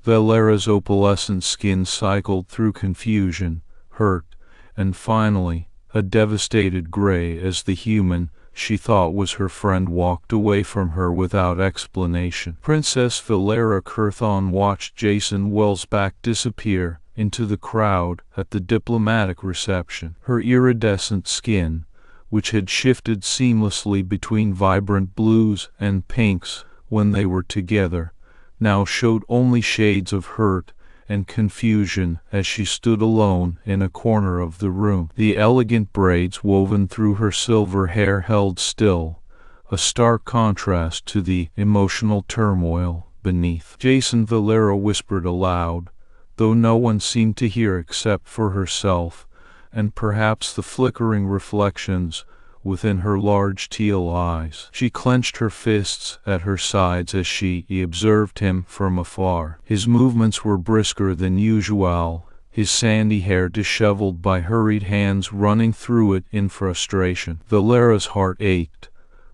Veylara's opalescent skin cycled through confusion, hurt, and finally, a devastated gray as the human she thought was her friend walked away from her without explanation. Princess Veylara Kir'Thaan watched Jason Wellsback disappear into the crowd at the diplomatic reception. Her iridescent skin, which had shifted seamlessly between vibrant blues and pinks when they were together, now showed only shades of hurt and confusion as she stood alone in a corner of the room. The elegant braids woven through her silver hair held still, a stark contrast to the emotional turmoil beneath. Jason Veylara whispered aloud, though no one seemed to hear except for herself, and perhaps the flickering reflections within her large teal eyes. She clenched her fists at her sides as she observed him from afar. His movements were brisker than usual, his sandy hair disheveled by hurried hands running through it in frustration. Veyara's heart ached,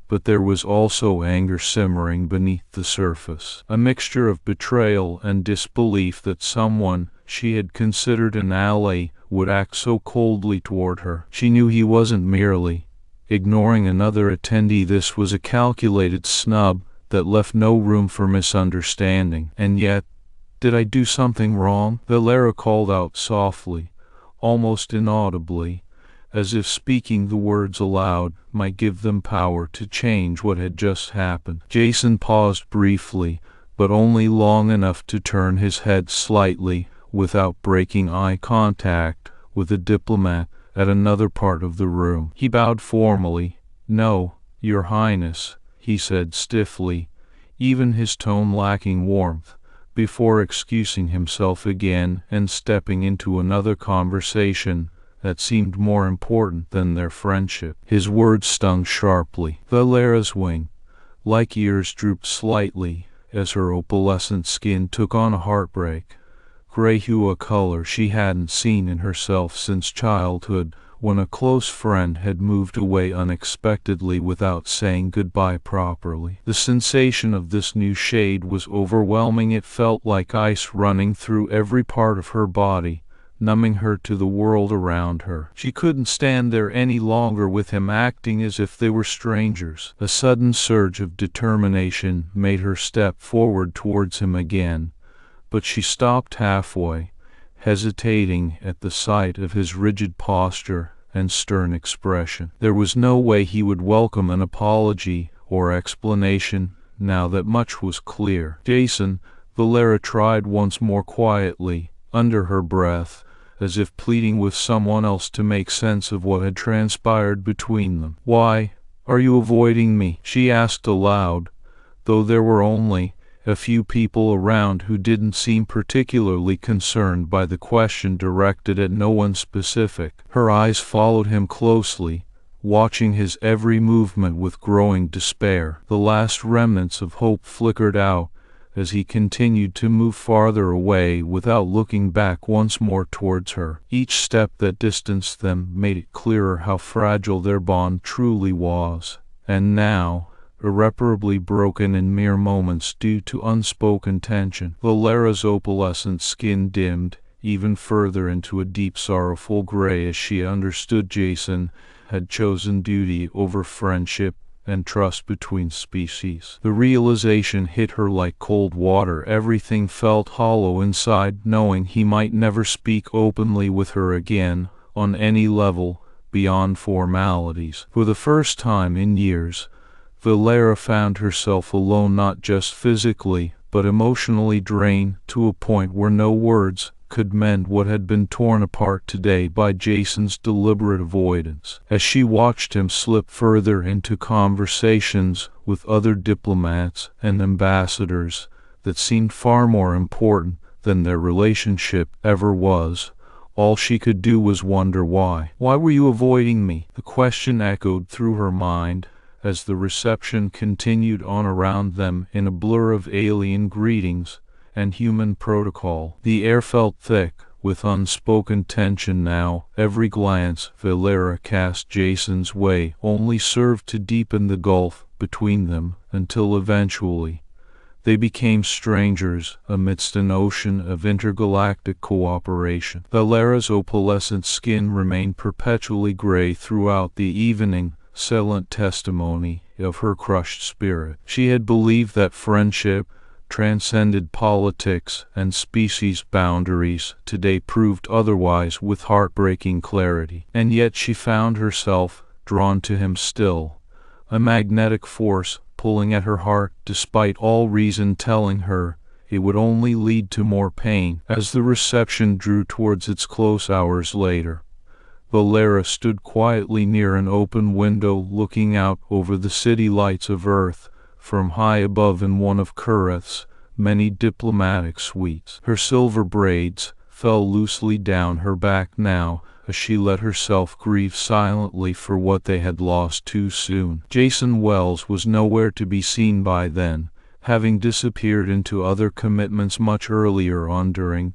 but there was also anger simmering beneath the surface, a mixture of betrayal and disbelief that someone she had considered an ally would act so coldly toward her. She knew he wasn't merely ignoring another attendee. This was a calculated snub that left no room for misunderstanding. And yet, did I do something wrong? Veylara called out softly, almost inaudibly, as if speaking the words aloud might give them power to change what had just happened. Jason paused briefly, but only long enough to turn his head slightly without breaking eye contact with a diplomat at another part of the room. He bowed formally. "No, Your Highness," he said stiffly, even his tone lacking warmth, before excusing himself again and stepping into another conversation that seemed more important than their friendship. His words stung sharply. Veyara's wing-like ears drooped slightly as her opalescent skin took on a heartbreak, gray hue, a color she hadn't seen in herself since childhood, when a close friend had moved away unexpectedly without saying goodbye properly. The sensation of this new shade was overwhelming. It felt like ice running through every part of her body, numbing her to the world around her. She couldn't stand there any longer with him acting as if they were strangers. A sudden surge of determination made her step forward towards him again, but she stopped halfway, hesitating at the sight of his rigid posture and stern expression. There was no way he would welcome an apology or explanation now that much was clear. "Jason," Veylara tried once more quietly, under her breath, as if pleading with someone else to make sense of what had transpired between them. "Why are you avoiding me?" she asked aloud, though there were only a few people around who didn't seem particularly concerned by the question directed at no one specific. Her eyes followed him closely, watching his every movement with growing despair. The last remnants of hope flickered out as he continued to move farther away without looking back once more towards her. Each step that distanced them made it clearer how fragile their bond truly was, and now irreparably broken in mere moments due to unspoken tension. Veyara's opalescent skin dimmed even further into a deep sorrowful gray as she understood Jason had chosen duty over friendship and trust between species. The realization hit her like cold water. Everything felt hollow inside, knowing he might never speak openly with her again on any level beyond formalities. For the first time in years, Veylara found herself alone, not just physically, but emotionally drained to a point where no words could mend what had been torn apart today by Jason's deliberate avoidance. As she watched him slip further into conversations with other diplomats and ambassadors that seemed far more important than their relationship ever was, all she could do was wonder why. "Why were you avoiding me?" The question echoed through her mind as the reception continued on around them in a blur of alien greetings and human protocol. The air felt thick with unspoken tension now. Every glance Veylara cast Jason's way only served to deepen the gulf between them, until eventually They became strangers amidst an ocean of intergalactic cooperation. Veylara's opalescent skin remained perpetually gray throughout the evening, silent testimony of her crushed spirit. She had believed that friendship transcended politics and species boundaries. Today proved otherwise with heartbreaking clarity. And yet she found herself drawn to him still, a magnetic force pulling at her heart despite all reason telling her it would only lead to more pain. As the reception drew towards its close hours later, Veylara stood quietly near an open window looking out over the city lights of Earth from high above in one of Kir'Thaan's many diplomatic suites. Her silver braids fell loosely down her back now as she let herself grieve silently for what they had lost too soon. Jason Wells was nowhere to be seen by then, having disappeared into other commitments much earlier on during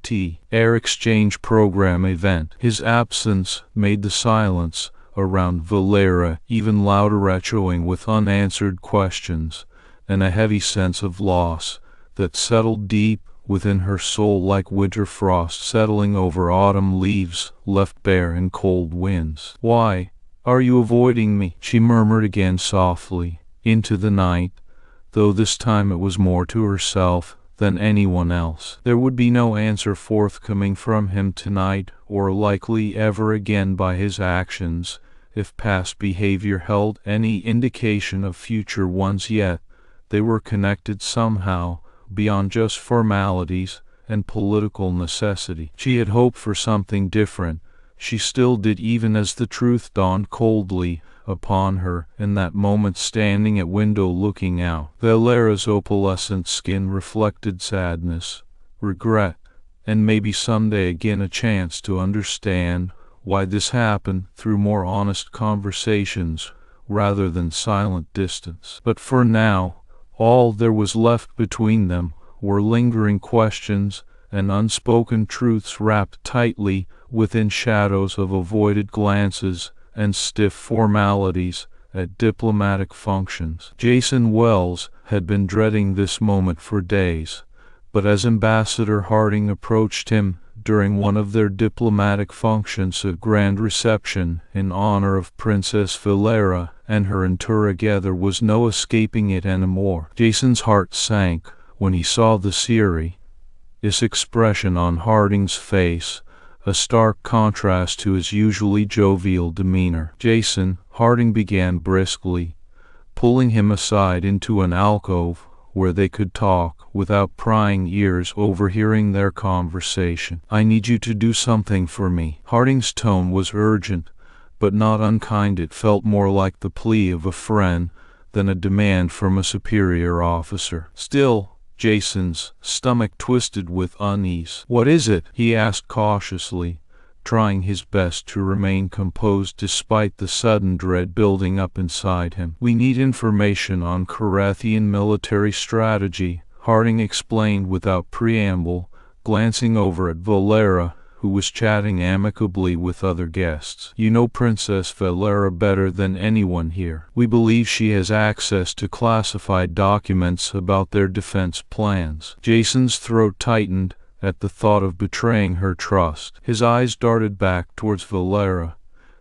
Air Exchange program event. His absence made the silence around Veylara even louder, echoing with unanswered questions and a heavy sense of loss that settled deep within her soul like winter frost settling over autumn leaves left bare in cold winds. "Why are you avoiding me?" she murmured again softly into the night, though this time it was more to herself than anyone else. There would be no answer forthcoming from him tonight, or likely ever again by his actions, if past behavior held any indication of future ones. Yet they were connected somehow, beyond just formalities and political necessity. She had hoped for something different. She still did, even as the truth dawned coldly upon her in that moment standing at window looking out. Veylara's opalescent skin reflected sadness, regret, and maybe someday again a chance to understand why this happened through more honest conversations rather than silent distance. But for now, all there was left between them were lingering questions and unspoken truths wrapped tightly within shadows of avoided glances and stiff formalities at diplomatic functions. Jason Wells had been dreading this moment for days, but as Ambassador Harding approached him during one of their diplomatic functions, a grand reception in honor of Princess Veylara and her entourage, there was no escaping it anymore. Jason's heart sank when he saw the serious expression on Harding's face, a stark contrast to his usually jovial demeanor. "Jason," Harding began briskly, pulling him aside into an alcove where they could talk without prying ears overhearing their conversation. "I need you to do something for me." Harding's tone was urgent, but not unkind. It felt more like the plea of a friend than a demand from a superior officer. Still, Jason's stomach twisted with unease. "What is it?" he asked cautiously, trying his best to remain composed despite the sudden dread building up inside him. "We need information on Kir'Thaan military strategy," Harding explained without preamble, glancing over at Veylara, who was chatting amicably with other guests. "You know Princess Veylara better than anyone here. We believe she has access to classified documents about their defense plans." Jason's throat tightened at the thought of betraying her trust. His eyes darted back towards Veylara,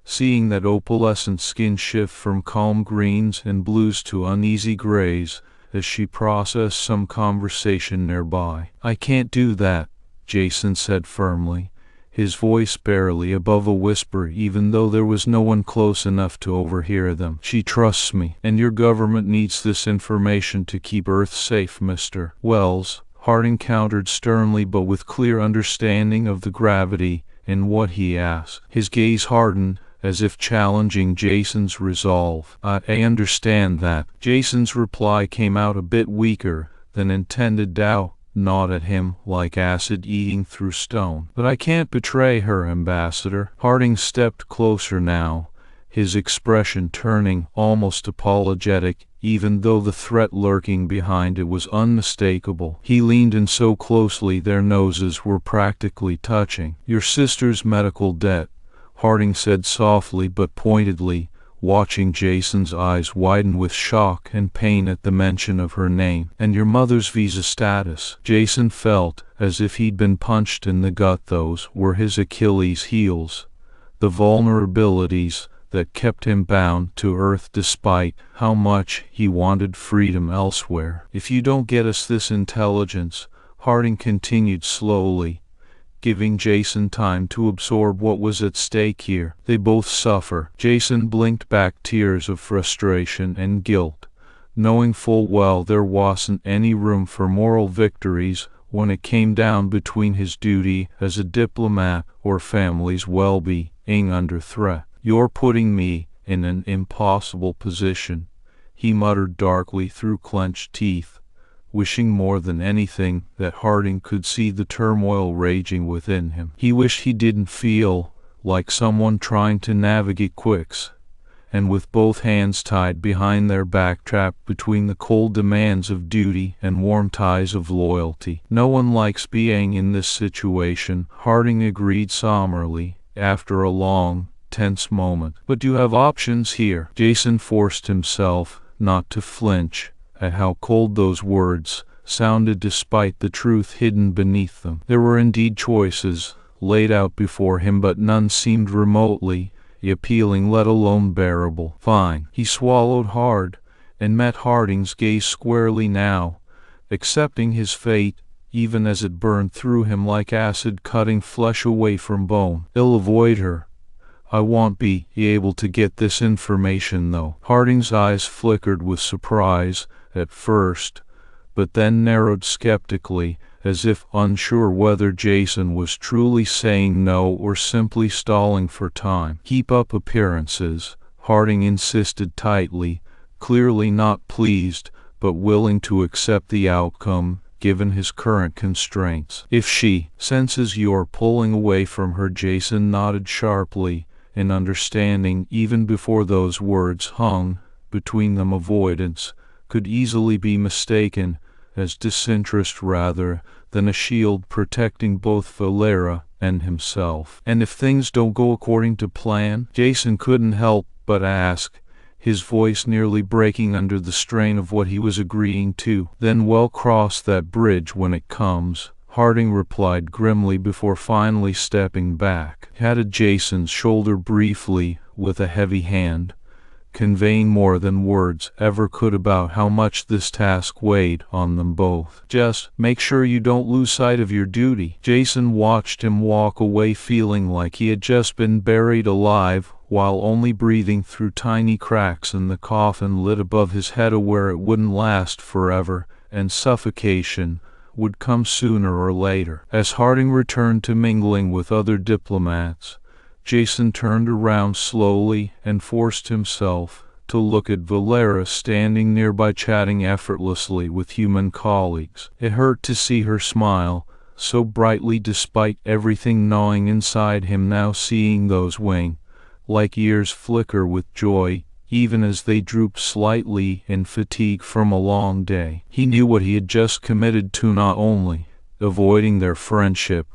seeing that opalescent skin shift from calm greens and blues to uneasy grays as she processed some conversation nearby. "I can't do that," Jason said firmly, his voice barely above a whisper even though there was no one close enough to overhear them. "She trusts me, and your government needs this information to keep Earth safe, Mr. Wells," Harding countered sternly but with clear understanding of the gravity in what he asked. His gaze hardened, as if challenging Jason's resolve. I understand that." Jason's reply came out a bit weaker than intended. Doubt gnawed at him like acid eating through stone. "But I can't betray her, Ambassador." Harding stepped closer now, his expression turning almost apologetic, even though the threat lurking behind it was unmistakable. He leaned in so closely their noses were practically touching. "Your sister's medical debt," Harding said softly but pointedly, watching Jason's eyes widen with shock and pain at the mention of her name. "And your mother's visa status?" Jason felt as if he'd been punched in the gut. Those were his Achilles heels, the vulnerabilities that kept him bound to Earth despite how much he wanted freedom elsewhere. "If you don't get us this intelligence," Harding continued slowly, giving Jason time to absorb what was at stake here, "they both suffer." Jason blinked back tears of frustration and guilt, knowing full well there wasn't any room for moral victories when it came down between his duty as a diplomat or family's well-being under threat. "You're putting me in an impossible position," he muttered darkly through clenched teeth, wishing more than anything that Harding could see the turmoil raging within him. He wished he didn't feel like someone trying to navigate quicksand, and with both hands tied behind their back, trapped between the cold demands of duty and warm ties of loyalty. "No one likes being in this situation," Harding agreed somberly after a long, tense moment. "But you have options here." Jason forced himself not to flinch at how cold those words sounded despite the truth hidden beneath them. There were indeed choices laid out before him, but none seemed remotely appealing, let alone bearable. "Fine." He swallowed hard and met Harding's gaze squarely now, accepting his fate even as it burned through him like acid cutting flesh away from bone. "I'll avoid her. I won't be able to get this information though." Harding's eyes flickered with surprise at first, but then narrowed skeptically, as if unsure whether Jason was truly saying no or simply stalling for time. "Keep up appearances," Harding insisted tightly, clearly not pleased, but willing to accept the outcome given his current constraints. "If she senses you're pulling away from her," Jason nodded sharply, in understanding even before those words hung between them. Avoidance could easily be mistaken as disinterest rather than a shield protecting both Veylara and himself. "And if things don't go according to plan?" Jason couldn't help but ask, his voice nearly breaking under the strain of what he was agreeing to. "Then we'll cross that bridge when it comes," Harding replied grimly before finally stepping back. He patted Jason's shoulder briefly with a heavy hand, conveying more than words ever could about how much this task weighed on them both. "Just make sure you don't lose sight of your duty." Jason watched him walk away, feeling like he had just been buried alive, while only breathing through tiny cracks in the coffin lid above his head, aware it wouldn't last forever, and suffocation would come sooner or later. As Harding returned to mingling with other diplomats, Jason turned around slowly and forced himself to look at Veylara standing nearby, chatting effortlessly with human colleagues. It hurt to see her smile so brightly despite everything gnawing inside him now, seeing those wing-like ears flicker with joy even as they drooped slightly in fatigue from a long day. He knew what he had just committed to, not only avoiding their friendship,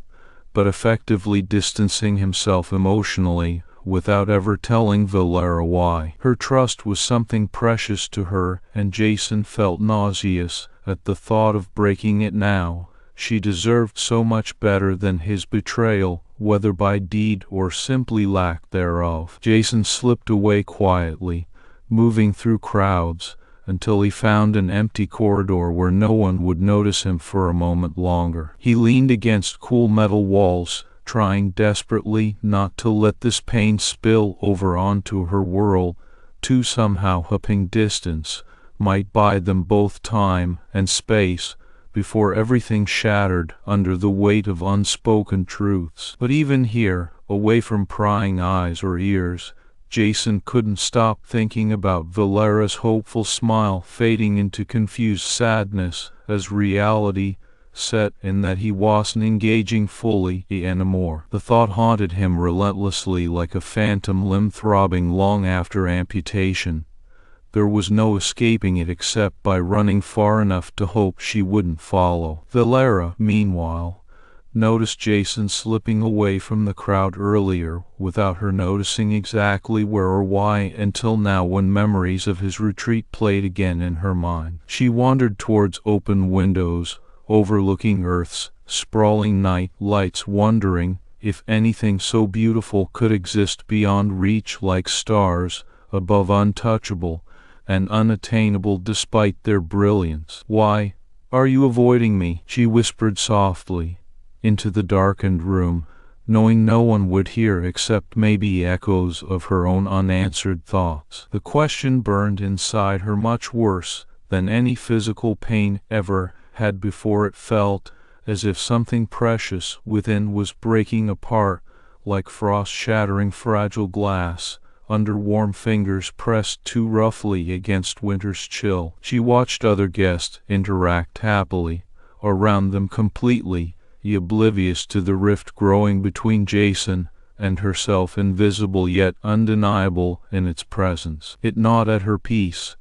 but effectively distancing himself emotionally without ever telling Veylara why. Her trust was something precious to her, and Jason felt nauseous at the thought of breaking it now. She deserved so much better than his betrayal, whether by deed or simply lack thereof. Jason slipped away quietly, moving through crowds until he found an empty corridor where no one would notice him for a moment longer. He leaned against cool metal walls, trying desperately not to let this pain spill over onto her world, to somehow hoping distance might buy them both time and space before everything shattered under the weight of unspoken truths. But even here, away from prying eyes or ears, Jason couldn't stop thinking about Veyara's hopeful smile fading into confused sadness as reality set in that he wasn't engaging fully anymore. The thought haunted him relentlessly like a phantom limb throbbing long after amputation. There was no escaping it except by running far enough to hope she wouldn't follow. Veylara, meanwhile, noticed Jason slipping away from the crowd earlier without her noticing exactly where or why until now, when memories of his retreat played again in her mind. She wandered towards open windows overlooking Earth's sprawling night lights, wondering if anything so beautiful could exist beyond reach, like stars above, untouchable and unattainable despite their brilliance. "Why are you avoiding me?" she whispered softly into the darkened room, knowing no one would hear except maybe echoes of her own unanswered thoughts. The question burned inside her much worse than any physical pain ever had before. It felt as if something precious within was breaking apart, like frost shattering fragile glass under warm fingers pressed too roughly against winter's chill. She watched other guests interact happily around them, completely oblivious to the rift growing between Jason and herself, invisible yet undeniable in its presence. It gnawed at her peace,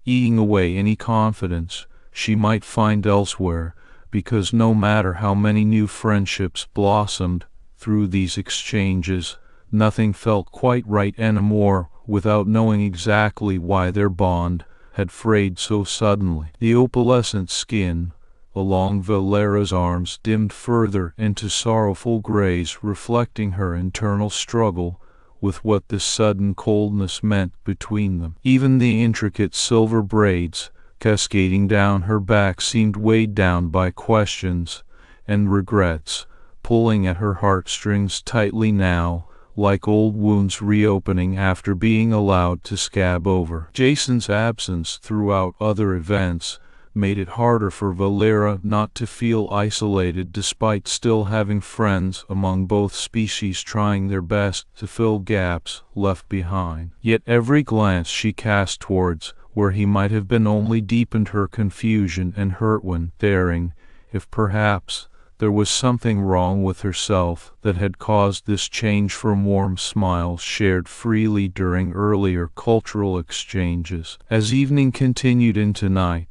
eating away any confidence she might find elsewhere, because no matter how many new friendships blossomed through these exchanges, nothing felt quite right anymore without knowing exactly why their bond had frayed so suddenly. The opalescent skin along Veylara's arms dimmed further into sorrowful grays, reflecting her internal struggle with what this sudden coldness meant between them. Even the intricate silver braids cascading down her back seemed weighed down by questions and regrets, pulling at her heartstrings tightly now, like old wounds reopening after being allowed to scab over. Jason's absence throughout other events made it harder for Veylara not to feel isolated, despite still having friends among both species trying their best to fill gaps left behind. Yet every glance she cast towards where he might have been only deepened her confusion and hurt, when daring if perhaps there was something wrong with herself that had caused this change from warm smiles shared freely during earlier cultural exchanges. As evening continued into night,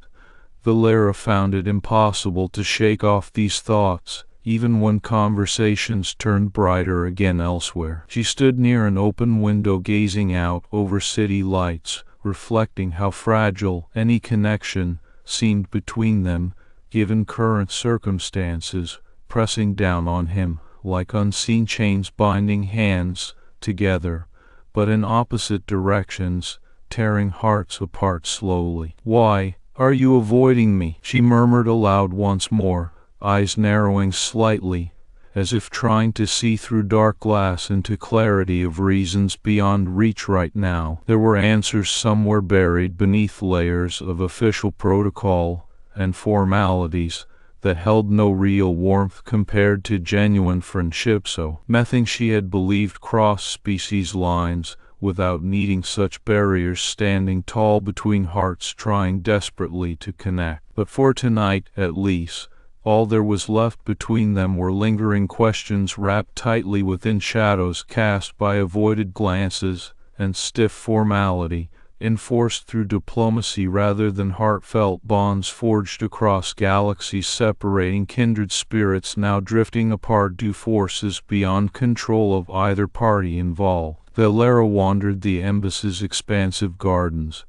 Veylara found it impossible to shake off these thoughts, even when conversations turned brighter again elsewhere. She stood near an open window, gazing out over city lights, reflecting how fragile any connection seemed between them, given current circumstances pressing down on him like unseen chains, binding hands together, but in opposite directions, tearing hearts apart slowly. "Why are you avoiding me?" she murmured aloud once more, eyes narrowing slightly, as if trying to see through dark glass into clarity of reasons beyond reach right now. There were answers somewhere buried beneath layers of official protocol and formalities that held no real warmth compared to genuine friendship, so nothing she had believed crossed species lines without needing such barriers standing tall between hearts trying desperately to connect. But for tonight, at least, all there was left between them were lingering questions wrapped tightly within shadows cast by avoided glances and stiff formality, enforced through diplomacy rather than heartfelt bonds forged across galaxies, separating kindred spirits now drifting apart due forces beyond control of either party involved. Veylara wandered the embassy's expansive gardens,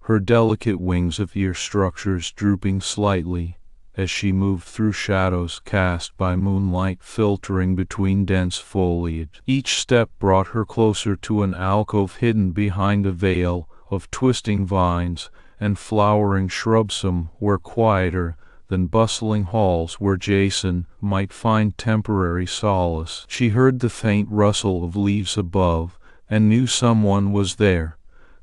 her delicate wings of ear structures drooping slightly as she moved through shadows cast by moonlight filtering between dense foliage. Each step brought her closer to an alcove hidden behind a veil of twisting vines and flowering shrubs, somewhere quieter than bustling halls where Jason might find temporary solace. She heard the faint rustle of leaves above and knew someone was there,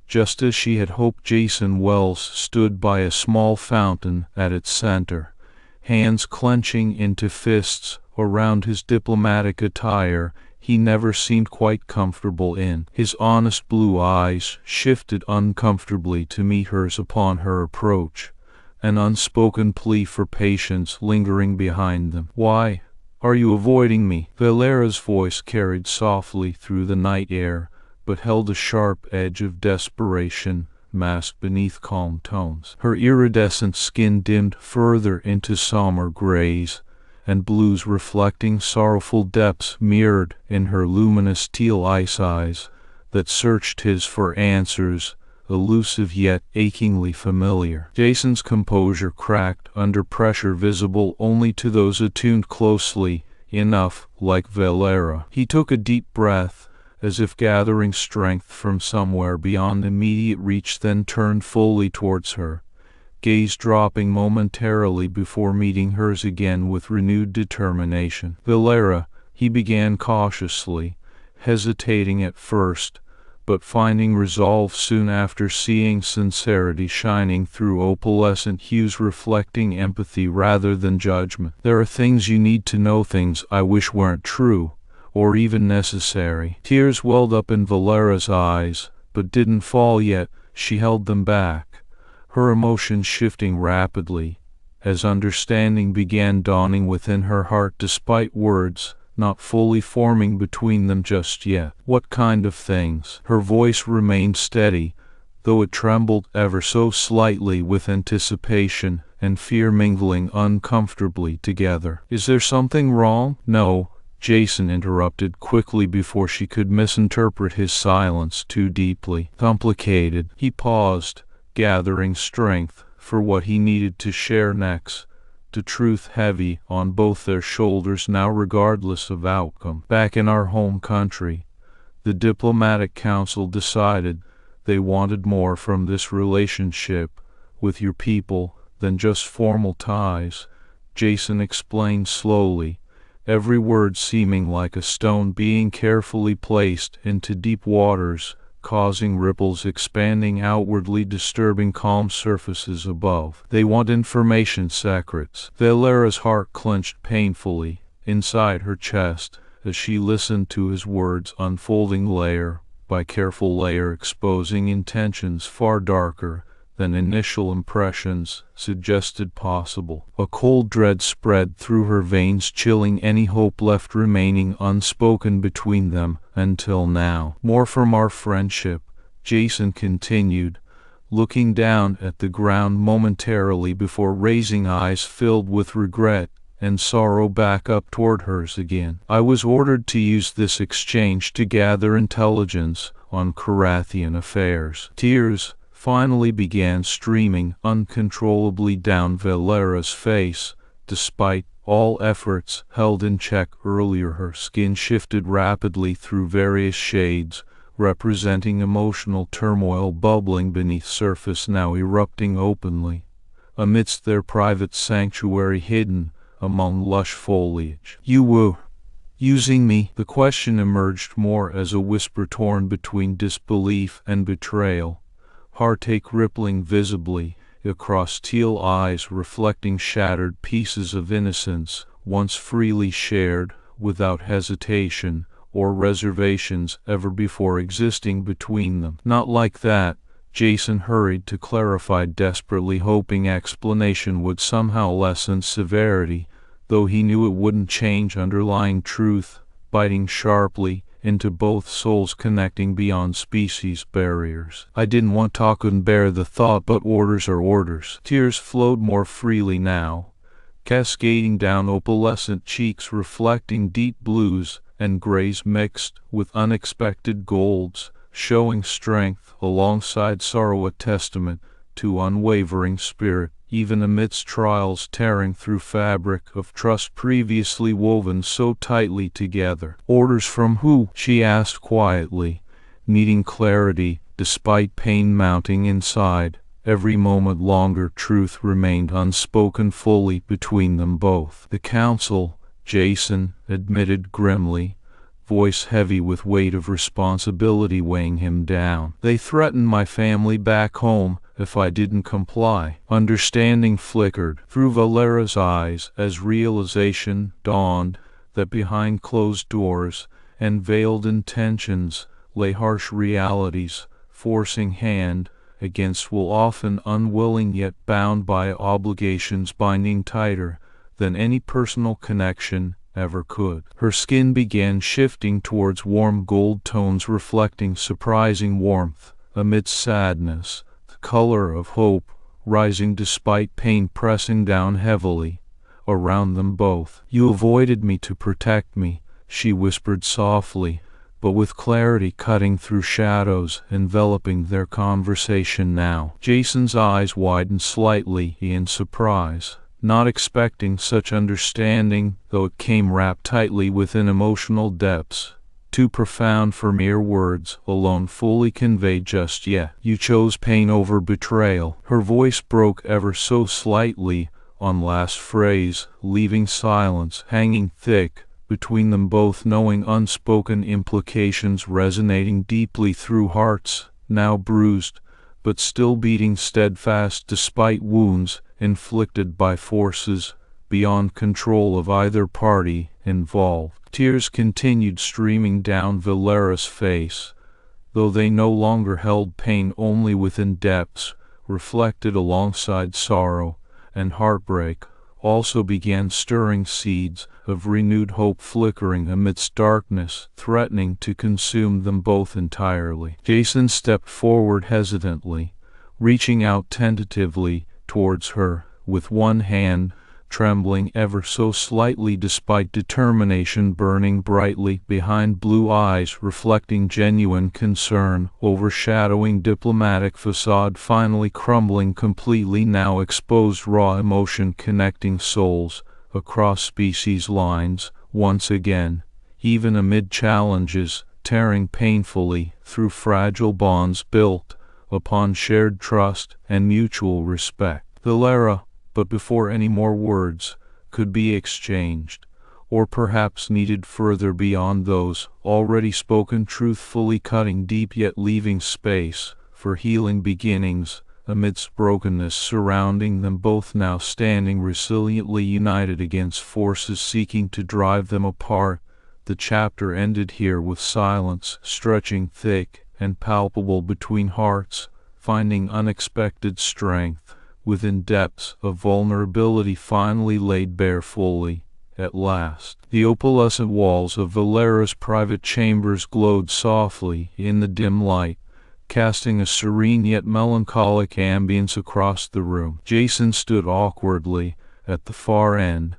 just as she had hoped. Jason Wells stood by a small fountain at its center, hands clenching into fists around his diplomatic attire he never seemed quite comfortable in. His honest blue eyes shifted uncomfortably to meet hers upon her approach, an unspoken plea for patience lingering behind them. "Why are you avoiding me?" Veylara's voice carried softly through the night air, but held a sharp edge of desperation masked beneath calm tones. Her iridescent skin dimmed further into somber grays and blues reflecting sorrowful depths mirrored in her luminous teal ice eyes that searched his for answers, elusive yet achingly familiar. Jason's composure cracked under pressure visible only to those attuned closely enough, like Veylara. He took a deep breath, as if gathering strength from somewhere beyond immediate reach, then turned fully towards her, gaze dropping momentarily before meeting hers again with renewed determination. "Veylara," he began cautiously, hesitating at first, but finding resolve soon after, seeing sincerity shining through opalescent hues reflecting empathy rather than judgment. "There are things you need to know, things I wish weren't true, or even necessary." Tears welled up in Veyara's eyes, but didn't fall yet. She held them back, her emotions shifting rapidly, as understanding began dawning within her heart despite words not fully forming between them just yet. "What kind of things?" Her voice remained steady, though it trembled ever so slightly with anticipation and fear mingling uncomfortably together. "Is there something wrong?" "No," Jason interrupted quickly before she could misinterpret his silence too deeply. "Complicated." He paused, gathering strength for what he needed to share next, the truth heavy on both their shoulders now regardless of outcome. "Back in our home country, the diplomatic council decided they wanted more from this relationship with your people than just formal ties," Jason explained slowly, every word seeming like a stone being carefully placed into deep waters, causing ripples expanding outwardly, disturbing calm surfaces above. "They want information secrets." Veylara's heart clenched painfully inside her chest as she listened to his words unfolding layer by careful layer, exposing intentions far darker than initial impressions suggested possible. A cold dread spread through her veins, chilling any hope left remaining unspoken between them until now. "More from our friendship," Jason continued, looking down at the ground momentarily before raising eyes filled with regret and sorrow back up toward hers again. "I was ordered to use this exchange to gather intelligence on Kir'Thaan affairs." Tears finally began streaming uncontrollably down Veylara's face. Despite all efforts held in check earlier, her skin shifted rapidly through various shades, representing emotional turmoil bubbling beneath surface now erupting openly, amidst their private sanctuary hidden among lush foliage. "You were using me?" The question emerged more as a whisper torn between disbelief and betrayal, heartache rippling visibly across teal eyes reflecting shattered pieces of innocence once freely shared without hesitation or reservations ever before existing between them. "Not like that," Jason hurried to clarify, desperately hoping explanation would somehow lessen severity, though he knew it wouldn't change underlying truth, biting sharply into both souls, connecting beyond species barriers. "I didn't want to, couldn't bear the thought, but orders are orders." Tears flowed more freely now, cascading down opalescent cheeks reflecting deep blues and grays mixed with unexpected golds, showing strength alongside sorrow, a testament to unwavering spirit, even amidst trials tearing through fabric of trust previously woven so tightly together. "Orders from who?" she asked quietly, needing clarity despite pain mounting inside. Every moment longer truth remained unspoken fully between them both. "The council," Jason admitted grimly, voice heavy with weight of responsibility weighing him down. "They threatened my family back home if I didn't comply." Understanding flickered through Veylara's eyes as realization dawned that behind closed doors and veiled intentions lay harsh realities, forcing hand against will, often unwilling yet bound by obligations binding tighter than any personal connection ever could. Her skin began shifting towards warm gold tones reflecting surprising warmth amidst sadness, the color of hope rising despite pain pressing down heavily, around them both. "You avoided me to protect me," she whispered softly, but with clarity cutting through shadows enveloping their conversation now. Jason's eyes widened slightly in surprise, not expecting such understanding, though it came wrapped tightly within emotional depths, too profound for mere words alone fully conveyed just yet. "You chose pain over betrayal." Her voice broke ever so slightly on last phrase, leaving silence hanging thick between them both, knowing unspoken implications resonating deeply through hearts now bruised but still beating steadfast despite wounds inflicted by forces beyond control of either party involved. Tears continued streaming down Veylara's face, though they no longer held pain, only within depths reflected alongside sorrow, and heartbreak also began stirring seeds of renewed hope flickering amidst darkness, threatening to consume them both entirely. Jason stepped forward hesitantly, reaching out tentatively towards her, with one hand trembling ever so slightly despite determination burning brightly behind blue eyes reflecting genuine concern, overshadowing diplomatic facade finally crumbling completely, now exposed raw emotion connecting souls across species lines once again, even amid challenges, tearing painfully through fragile bonds built upon shared trust and mutual respect. "Veylara," but before any more words could be exchanged, or perhaps needed further beyond those already spoken, truthfully cutting deep yet leaving space for healing beginnings amidst brokenness surrounding them both, now standing resiliently united against forces seeking to drive them apart. The chapter ended here with silence stretching thick and palpable between hearts, finding unexpected strength within depths of vulnerability finally laid bare fully. At last, the opalescent walls of Veylara's private chambers glowed softly in the dim light, casting a serene yet melancholic ambience across the room. Jason stood awkwardly at the far end,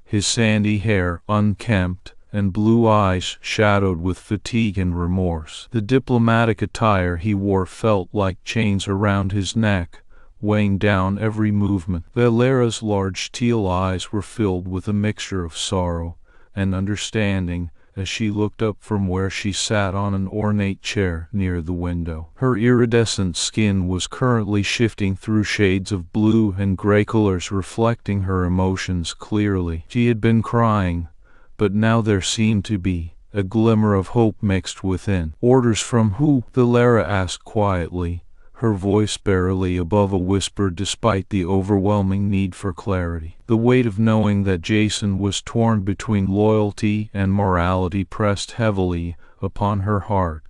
his sandy hair unkempt and blue eyes shadowed with fatigue and remorse. The diplomatic attire he wore felt like chains around his neck, weighing down every movement. Veylara's large teal eyes were filled with a mixture of sorrow and understanding as she looked up from where she sat on an ornate chair near the window. Her iridescent skin was currently shifting through shades of blue and gray colors, reflecting her emotions clearly. She had been crying, but now there seemed to be a glimmer of hope mixed within. "Orders from who?" Veylara asked quietly, her voice barely above a whisper despite the overwhelming need for clarity. The weight of knowing that Jason was torn between loyalty and morality pressed heavily upon her heart,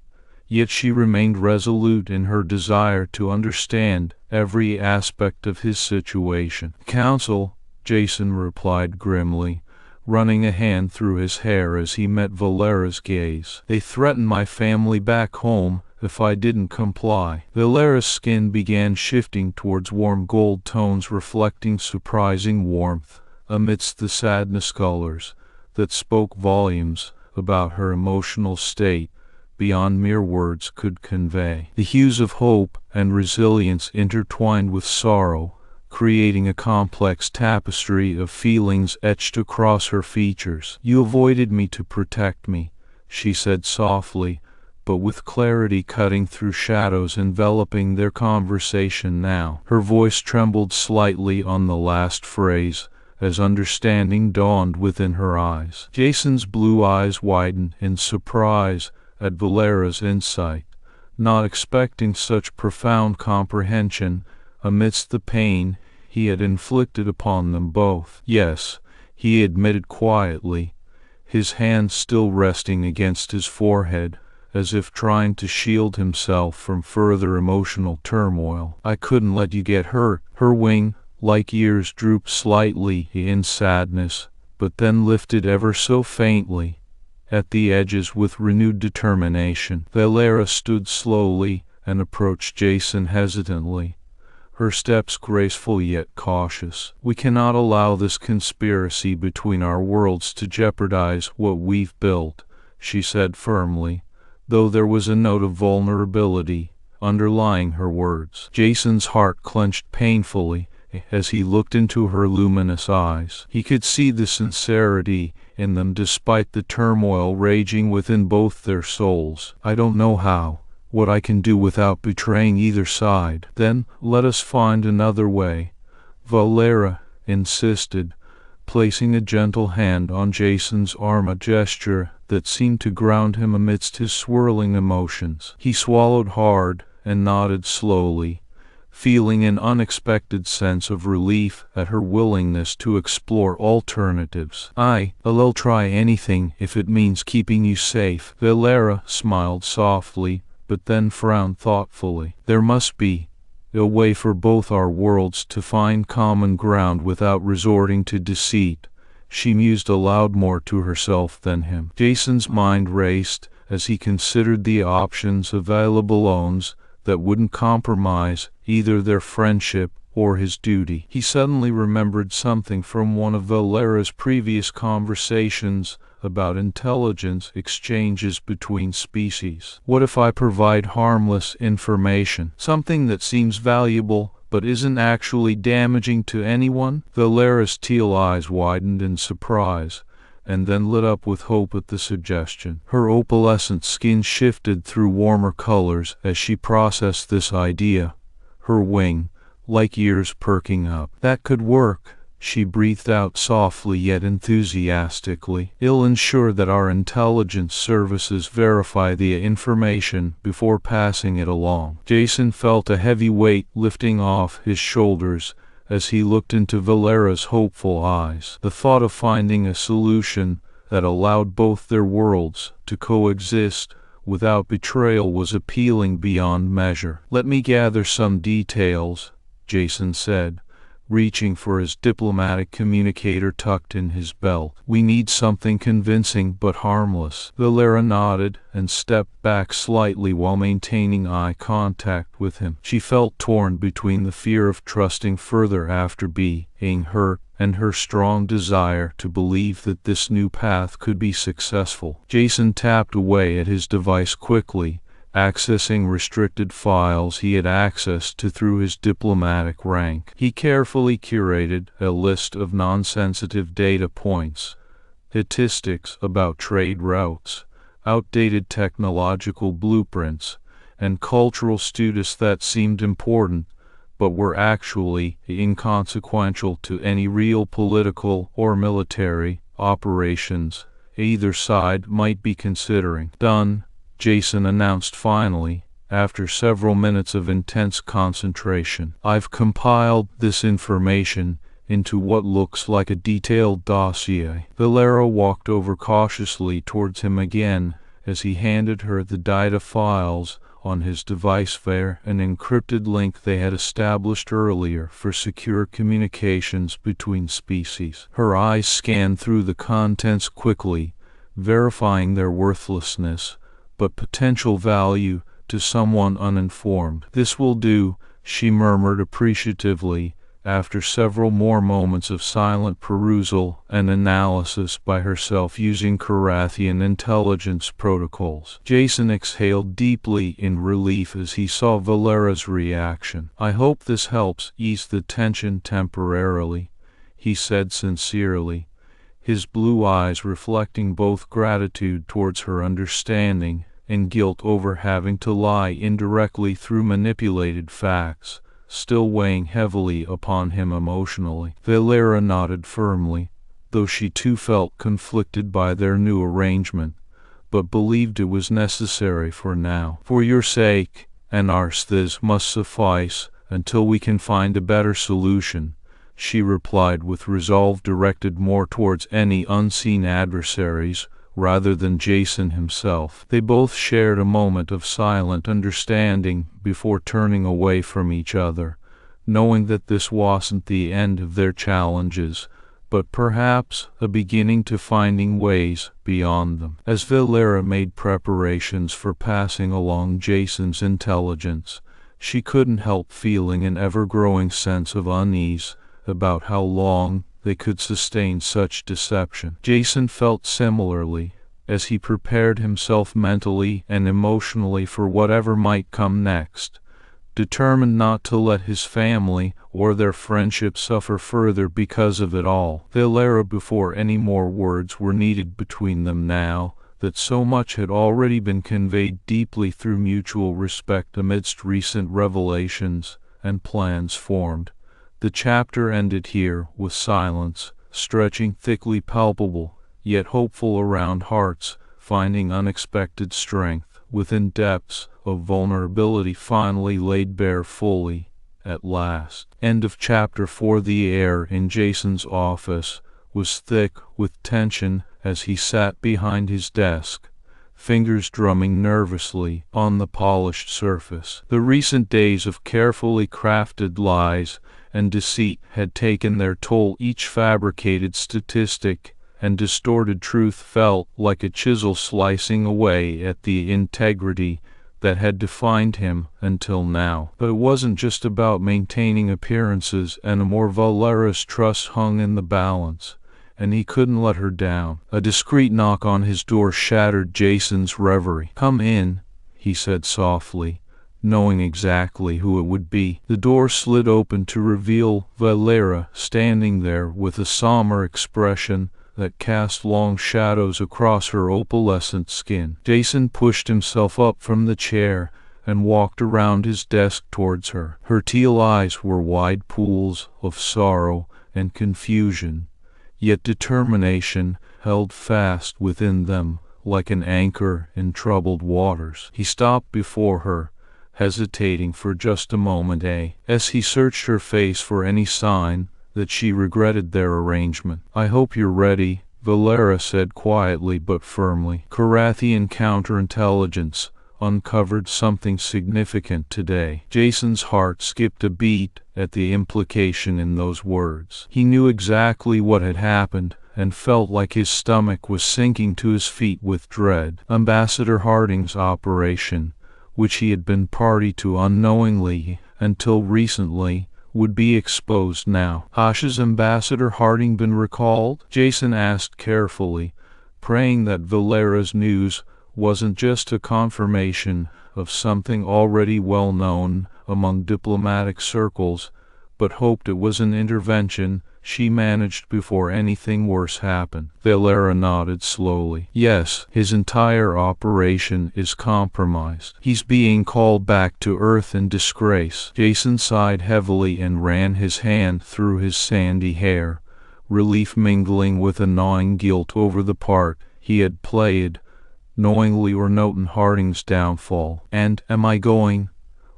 yet she remained resolute in her desire to understand every aspect of his situation. "Counsel," Jason replied grimly, running a hand through his hair as he met Veylara's gaze. "They threatened my family back home if I didn't comply." Veylara's skin began shifting towards warm gold tones reflecting surprising warmth amidst the sadness colors that spoke volumes about her emotional state beyond mere words could convey. The hues of hope and resilience intertwined with sorrow, creating a complex tapestry of feelings etched across her features. "You avoided me to protect me," she said softly, but with clarity cutting through shadows enveloping their conversation now. Her voice trembled slightly on the last phrase, as understanding dawned within her eyes. Jason's blue eyes widened in surprise at Veylara's insight, not expecting such profound comprehension amidst the pain he had inflicted upon them both. "Yes," he admitted quietly, his hand still resting against his forehead, as if trying to shield himself from further emotional turmoil. "I couldn't let you get hurt." Her wing-like ears drooped slightly in sadness, but then lifted ever so faintly at the edges with renewed determination. Veylara stood slowly and approached Jason hesitantly, her steps graceful yet cautious. "We cannot allow this conspiracy between our worlds to jeopardize what we've built," she said firmly, though there was a note of vulnerability underlying her words. Jason's heart clenched painfully as he looked into her luminous eyes. He could see the sincerity in them despite the turmoil raging within both their souls. "I don't know what I can do without betraying either side." "Then let us find another way," Veylara insisted, placing a gentle hand on Jason's arm, a gesture that seemed to ground him amidst his swirling emotions. He swallowed hard and nodded slowly, feeling an unexpected sense of relief at her willingness to explore alternatives. "I'll try anything if it means keeping you safe." Veylara smiled softly, but then frowned thoughtfully. "There must be a way for both our worlds to find common ground without resorting to deceit," she mused aloud, more to herself than him. Jason's mind raced as he considered the options available that wouldn't compromise either their friendship or his duty. He suddenly remembered something from one of Veylara's previous conversations about intelligence exchanges between species. "What if I provide harmless information? Something that seems valuable but isn't actually damaging to anyone?" Veylara's teal eyes widened in surprise, and then lit up with hope at the suggestion. Her opalescent skin shifted through warmer colors as she processed this idea, her wing-like ears perking up. "That could work," she breathed out softly yet enthusiastically. "It'll ensure that our intelligence services verify the information before passing it along." Jason felt a heavy weight lifting off his shoulders as he looked into Veylara's hopeful eyes. The thought of finding a solution that allowed both their worlds to coexist without betrayal was appealing beyond measure. "Let me gather some details," Jason said, reaching for his diplomatic communicator tucked in his belt. "We need something convincing but harmless." Veylara nodded and stepped back slightly while maintaining eye contact with him. She felt torn between the fear of trusting further after being hurt and her strong desire to believe that this new path could be successful. Jason tapped away at his device quickly, accessing restricted files he had access to through his diplomatic rank. He carefully curated a list of non-sensitive data points, statistics about trade routes, outdated technological blueprints, and cultural status that seemed important but were actually inconsequential to any real political or military operations either side might be considering. "Done," Jason announced finally, after several minutes of intense concentration. "I've compiled this information into what looks like a detailed dossier." Veylara walked over cautiously towards him again as he handed her the data files on his device via an encrypted link they had established earlier for secure communications between species. Her eyes scanned through the contents quickly, verifying their worthlessness but potential value to someone uninformed. "This will do," she murmured appreciatively, after several more moments of silent perusal and analysis by herself using Kir'Thaan intelligence protocols. Jason exhaled deeply in relief as he saw Veylara's reaction. "I hope this helps ease the tension temporarily," he said sincerely, his blue eyes reflecting both gratitude towards her understanding and guilt over having to lie indirectly through manipulated facts, still weighing heavily upon him emotionally. Veylara nodded firmly, though she too felt conflicted by their new arrangement, but believed it was necessary for now. "For your sake, and ours, this must suffice until we can find a better solution," she replied with resolve directed more towards any unseen adversaries rather than Jason himself. They both shared a moment of silent understanding before turning away from each other, knowing that this wasn't the end of their challenges, but perhaps a beginning to finding ways beyond them. As Veylara made preparations for passing along Jason's intelligence, she couldn't help feeling an ever-growing sense of unease about how long they could sustain such deception. Jason felt similarly, as he prepared himself mentally and emotionally for whatever might come next, determined not to let his family or their friendship suffer further because of it all. Veylara, before any more words were needed between them now that so much had already been conveyed deeply through mutual respect amidst recent revelations and plans formed. The chapter ended here with silence, stretching thickly palpable, yet hopeful around hearts, finding unexpected strength within depths of vulnerability finally laid bare fully, at last. End of chapter 4. The air in Jason's office was thick with tension as he sat behind his desk, fingers drumming nervously on the polished surface. The recent days of carefully crafted lies and deceit had taken their toll. Each fabricated statistic and distorted truth felt like a chisel slicing away at the integrity that had defined him until now. But it wasn't just about maintaining appearances anymore. Veylara's trust hung in the balance, and he couldn't let her down. A discreet knock on his door shattered Jason's reverie. "Come in," he said softly, knowing exactly who it would be. The door slid open to reveal Veylara standing there with a somber expression that cast long shadows across her opalescent skin. Jason pushed himself up from the chair and walked around his desk towards her. Her teal eyes were wide pools of sorrow and confusion, yet determination held fast within them like an anchor in troubled waters. He stopped before her, hesitating for just a moment, as he searched her face for any sign that she regretted their arrangement. "I hope you're ready," Veylara said quietly but firmly. Kir'Thaan counterintelligence uncovered something significant today. Jason's heart skipped a beat at the implication in those words. He knew exactly what had happened and felt like his stomach was sinking to his feet with dread. Ambassador Harding's operation, which he had been party to unknowingly until recently, would be exposed now. "Has Ambassador Harding been recalled?" Jason asked carefully, praying that Veylara's news wasn't just a confirmation of something already well known among diplomatic circles, but hoped it was an intervention she managed before anything worse happened. Veylara nodded slowly. "Yes, his entire operation is compromised. He's being called back to Earth in disgrace." Jason sighed heavily and ran his hand through his sandy hair, relief mingling with a gnawing guilt over the part he had played, knowingly or not, in Harding's downfall. "And am I going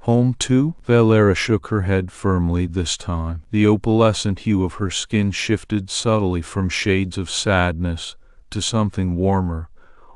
home too?" Veylara shook her head firmly this time. The opalescent hue of her skin shifted subtly from shades of sadness to something warmer,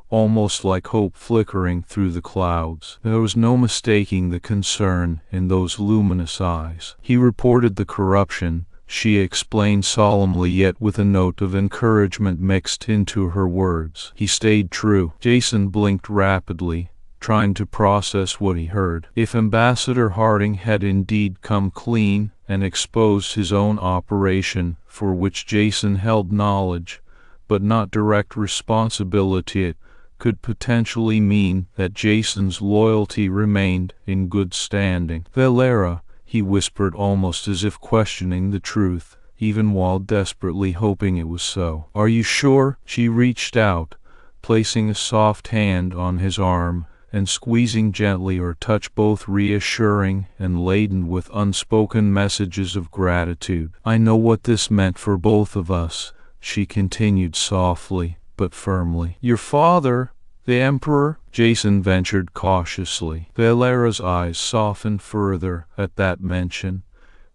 almost like hope flickering through the clouds. There was no mistaking the concern in those luminous eyes. "He reported the corruption," she explained solemnly, yet with a note of encouragement mixed into her words. "He stayed true." Jason blinked rapidly, trying to process what he heard. If Ambassador Harding had indeed come clean and exposed his own operation, for which Jason held knowledge but not direct responsibility, it could potentially mean that Jason's loyalty remained in good standing. "Veylara," he whispered, almost as if questioning the truth, even while desperately hoping it was so. "Are you sure?" She reached out, placing a soft hand on his arm and squeezing gently, her touch both reassuring and laden with unspoken messages of gratitude. "I know what this meant for both of us," she continued softly but firmly. "Your father, the Emperor?" Jason ventured cautiously. Veylara's eyes softened further at that mention,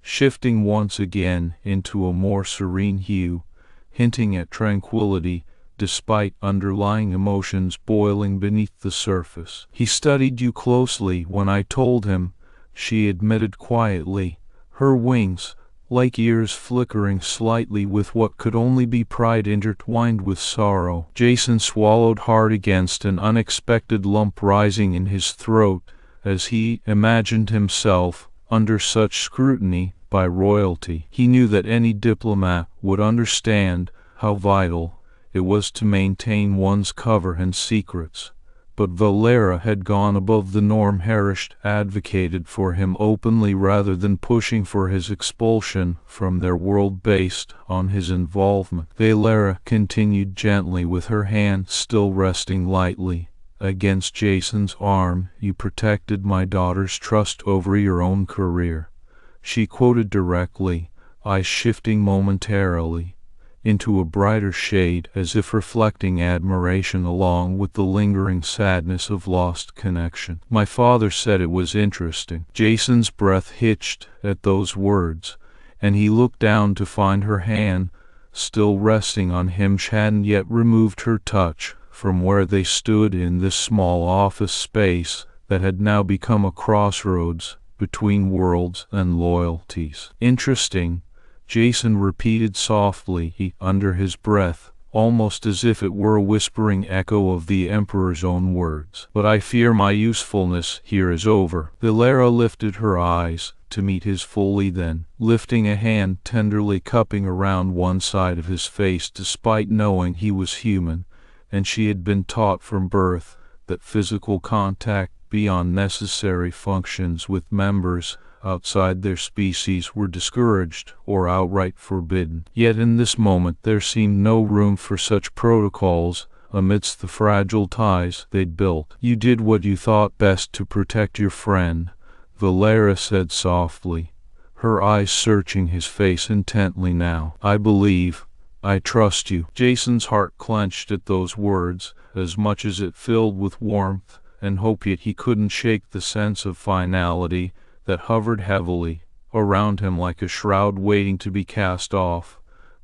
shifting once again into a more serene hue, hinting at tranquility despite underlying emotions boiling beneath the surface. "He studied you closely when I told him," she admitted quietly, her wings, like ears, flickering slightly with what could only be pride intertwined with sorrow. Jason swallowed hard against an unexpected lump rising in his throat, as he imagined himself under such scrutiny by royalty. He knew that any diplomat would understand how vital it was to maintain one's cover and secrets. But Veylara had gone above the norm. Harish advocated for him openly rather than pushing for his expulsion from their world based on his involvement. Veylara continued gently, with her hand still resting lightly against Jason's arm. "You protected my daughter's trust over your own career," she quoted directly, eyes shifting momentarily into a brighter shade, as if reflecting admiration along with the lingering sadness of lost connection. "My father said it was interesting." Jason's breath hitched at those words, and he looked down to find her hand still resting on him. She hadn't yet removed her touch from where they stood in this small office space that had now become a crossroads between worlds and loyalties. "Interesting," Jason repeated softly under his breath, almost as if it were a whispering echo of the Emperor's own words. "But I fear my usefulness here is over." Veylara lifted her eyes to meet his fully, then, lifting a hand tenderly cupping around one side of his face. Despite knowing he was human, and she had been taught from birth that physical contact beyond necessary functions with members outside their species were discouraged or outright forbidden. Yet in this moment there seemed no room for such protocols amidst the fragile ties they'd built. "You did what you thought best to protect your friend," Veylara said softly, her eyes searching his face intently now. "I believe, I trust you." Jason's heart clenched at those words, as much as it filled with warmth and hope, yet he couldn't shake the sense of finality that hovered heavily around him like a shroud waiting to be cast off,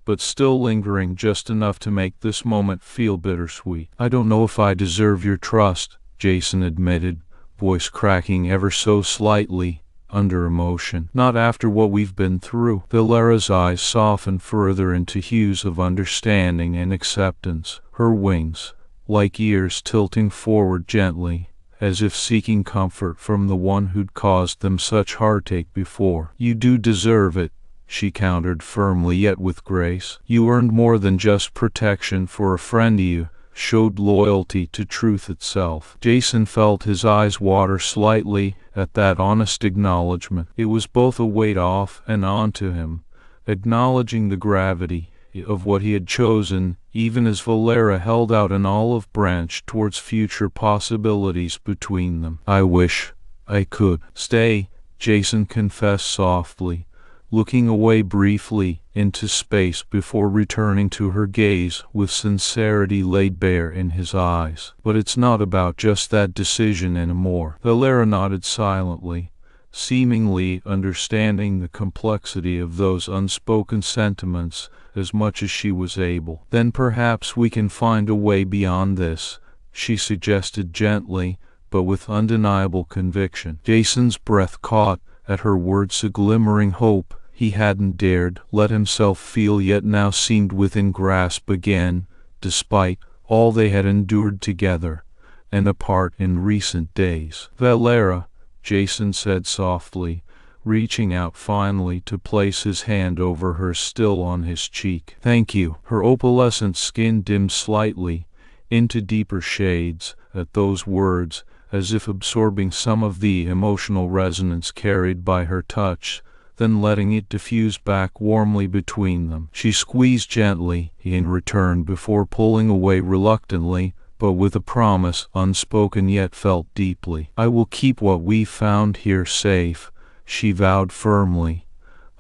but still lingering just enough to make this moment feel bittersweet. "I don't know if I deserve your trust," Jason admitted, voice cracking ever so slightly under emotion. "Not after what we've been through." Veylara's eyes softened further into hues of understanding and acceptance, her wings, like ears, tilting forward gently, as if seeking comfort from the one who'd caused them such heartache before. "You do deserve it," she countered firmly yet with grace. "You earned more than just protection for a friend. You showed loyalty to truth itself." Jason felt his eyes water slightly at that honest acknowledgement. It was both a weight off and onto him, acknowledging the gravity of what he had chosen, even as Veylara held out an olive branch towards future possibilities between them. "I wish I could stay," Jason confessed softly, looking away briefly into space before returning to her gaze with sincerity laid bare in his eyes. "But it's not about just that decision anymore." Veylara nodded silently, seemingly understanding the complexity of those unspoken sentiments as much as she was able. "Then perhaps we can find a way beyond this," she suggested gently, but with undeniable conviction. Jason's breath caught at her words, a glimmering hope he hadn't dared let himself feel yet now seemed within grasp again, despite all they had endured together and apart in recent days. "Veylara," Jason said softly, reaching out finally to place his hand over hers, still on his cheek. "Thank you." Her opalescent skin dimmed slightly into deeper shades at those words, as if absorbing some of the emotional resonance carried by her touch, then letting it diffuse back warmly between them. She squeezed gently in return before pulling away reluctantly, but with a promise unspoken yet felt deeply. "I will keep what we found here safe," she vowed firmly,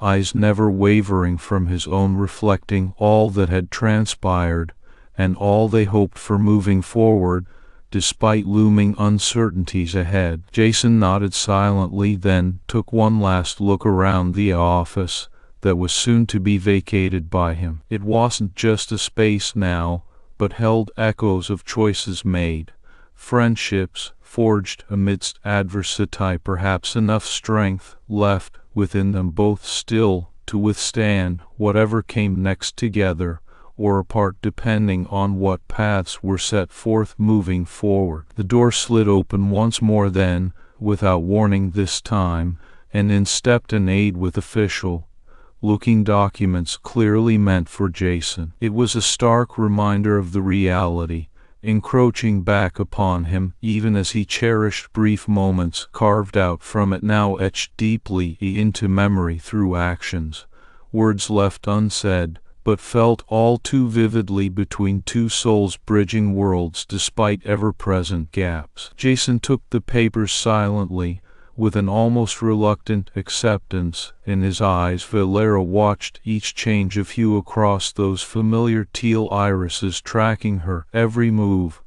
eyes never wavering from his own, reflecting all that had transpired and all they hoped for moving forward, despite looming uncertainties ahead. Jason nodded silently, then took one last look around the office that was soon to be vacated by him. It wasn't just a space now, but held echoes of choices made, friendships forged amidst adversity, perhaps enough strength left within them both still to withstand whatever came next, together or apart depending on what paths were set forth moving forward. The door slid open once more, then, without warning this time, and in stepped an aide with official-looking documents clearly meant for Jason. It was a stark reminder of the reality encroaching back upon him, even as he cherished brief moments carved out from it, now etched deeply into memory through actions, words left unsaid, but felt all too vividly between two souls bridging worlds despite ever-present gaps. Jason took the papers silently, with an almost reluctant acceptance in his eyes. Veylara watched each change of hue across those familiar teal irises, tracking her every move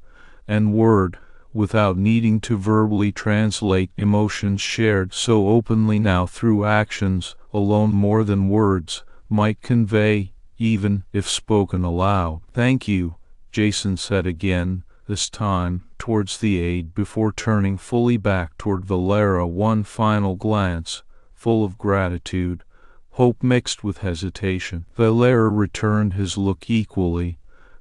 and word, without needing to verbally translate emotions shared so openly now through actions alone more than words might convey, even if spoken aloud. "Thank you," Jason said again, this time towards the aide, before turning fully back toward Veylara, one final glance, full of gratitude, hope mixed with hesitation. Veylara returned his look equally,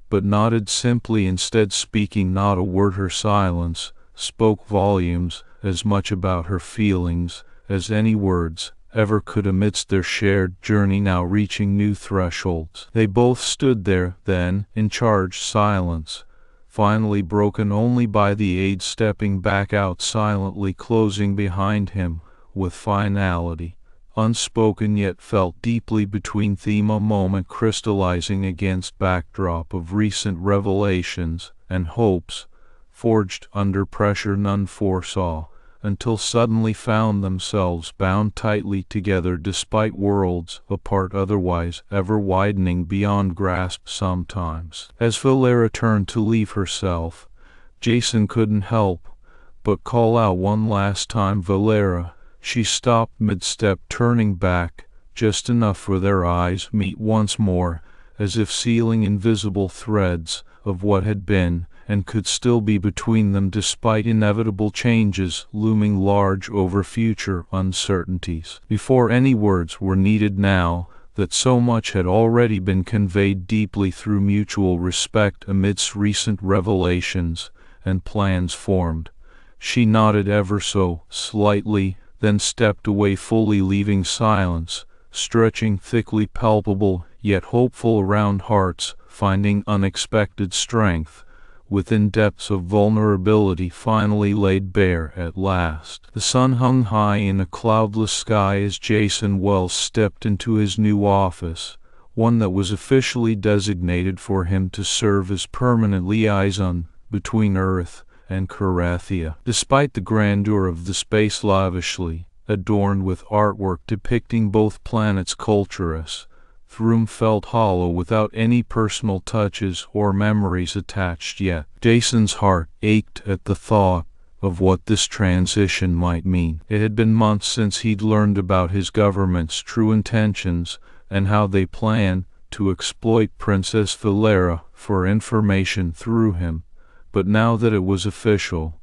but nodded simply, instead speaking not a word. Her silence spoke volumes, as much about her feelings as any words ever could amidst their shared journey now reaching new thresholds. They both stood there, then, in charged silence, finally broken only by the aide stepping back out silently, closing behind him with finality, unspoken yet felt deeply between them, a moment crystallizing against backdrop of recent revelations and hopes forged under pressure none foresaw, until suddenly found themselves bound tightly together despite worlds apart, otherwise ever widening beyond grasp sometimes. As Veylara turned to leave herself, Jason couldn't help but call out one last time, "Veylara." She stopped mid-step, turning back just enough for their eyes meet once more, as if sealing invisible threads of what had been and could still be between them despite inevitable changes looming large over future uncertainties. Before any words were needed now that so much had already been conveyed deeply through mutual respect amidst recent revelations and plans formed, she nodded ever so slightly, then stepped away fully, leaving silence stretching thickly palpable yet hopeful around hearts finding unexpected strength within depths of vulnerability finally laid bare at last. The sun hung high in a cloudless sky as Jason Wells stepped into his new office, one that was officially designated for him to serve as permanent liaison between Earth and Kir'Thaan. Despite the grandeur of the space, lavishly adorned with artwork depicting both planets' cultures, the room felt hollow without any personal touches or memories attached yet. Jason's heart ached at the thought of what this transition might mean. It had been months since he'd learned about his government's true intentions and how they planned to exploit Princess Veylara for information through him, but now that it was official,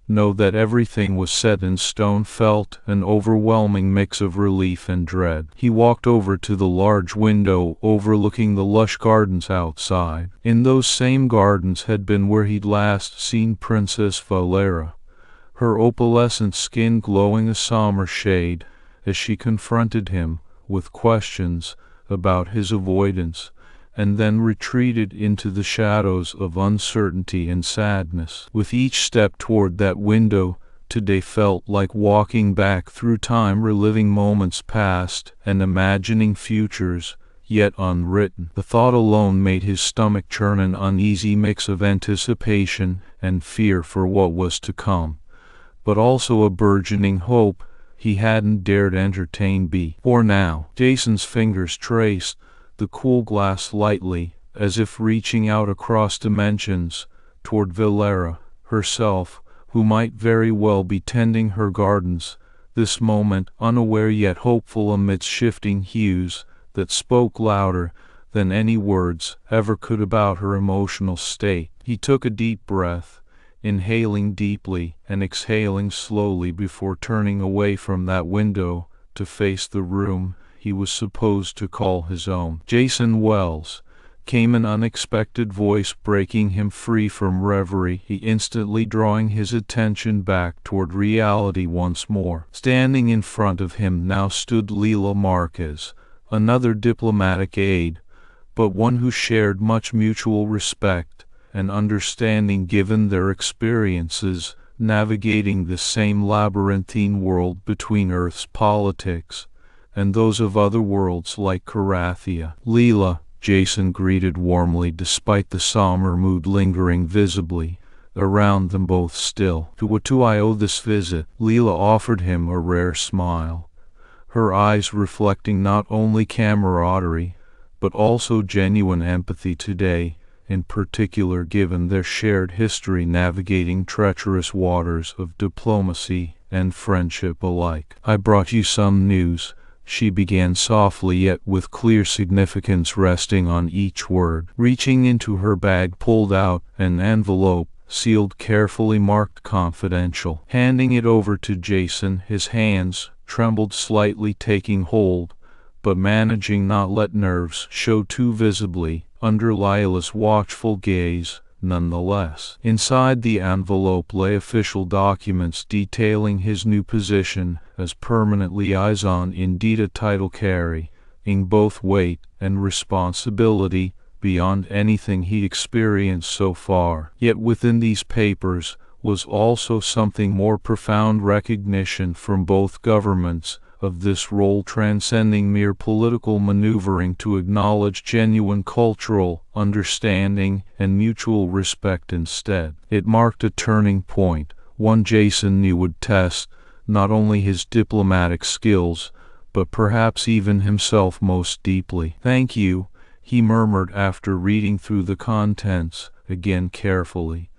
know that everything was set in stone, felt an overwhelming mix of relief and dread. He walked over to the large window overlooking the lush gardens outside. In those same gardens had been where he'd last seen Princess Veylara, her opalescent skin glowing a somber shade as she confronted him with questions about his avoidance, and then retreated into the shadows of uncertainty and sadness. With each step toward that window, today felt like walking back through time, reliving moments past and imagining futures yet unwritten. The thought alone made his stomach churn, an uneasy mix of anticipation and fear for what was to come, but also a burgeoning hope he hadn't dared entertain before now. Jason's fingers traced the cool glass lightly, as if reaching out across dimensions toward Veylara herself, who might very well be tending her gardens this moment, unaware yet hopeful amidst shifting hues that spoke louder than any words ever could about her emotional state. He took a deep breath, inhaling deeply and exhaling slowly before turning away from that window to face the room he was supposed to call his own. Jason Wells came an unexpected voice breaking him free from reverie, instantly drawing his attention back toward reality once more. Standing in front of him now stood Leila Marquez, another diplomatic aide, but one who shared much mutual respect and understanding given their experiences navigating the same labyrinthine world between Earth's politics and those of other worlds like Kir'Thaan. "Leila," Jason greeted warmly despite the somber mood lingering visibly around them both still. "To what do I owe this visit?" Leila offered him a rare smile, her eyes reflecting not only camaraderie, but also genuine empathy today, in particular given their shared history navigating treacherous waters of diplomacy and friendship alike. "I brought you some news," she began softly yet with clear significance resting on each word. Reaching into her bag pulled out an envelope, sealed carefully marked confidential. Handing it over to Jason, his hands trembled slightly taking hold, but managing not let nerves show too visibly under Leila's watchful gaze nonetheless. Inside the envelope lay official documents detailing his new position as permanent liaison, indeed a title carrying both weight and responsibility beyond anything he'd experienced so far. Yet within these papers was also something more profound, recognition from both governments of this role transcending mere political maneuvering to acknowledge genuine cultural understanding and mutual respect instead. It marked a turning point, one Jason knew would test not only his diplomatic skills, but perhaps even himself most deeply. "Thank you," he murmured after reading through the contents again carefully,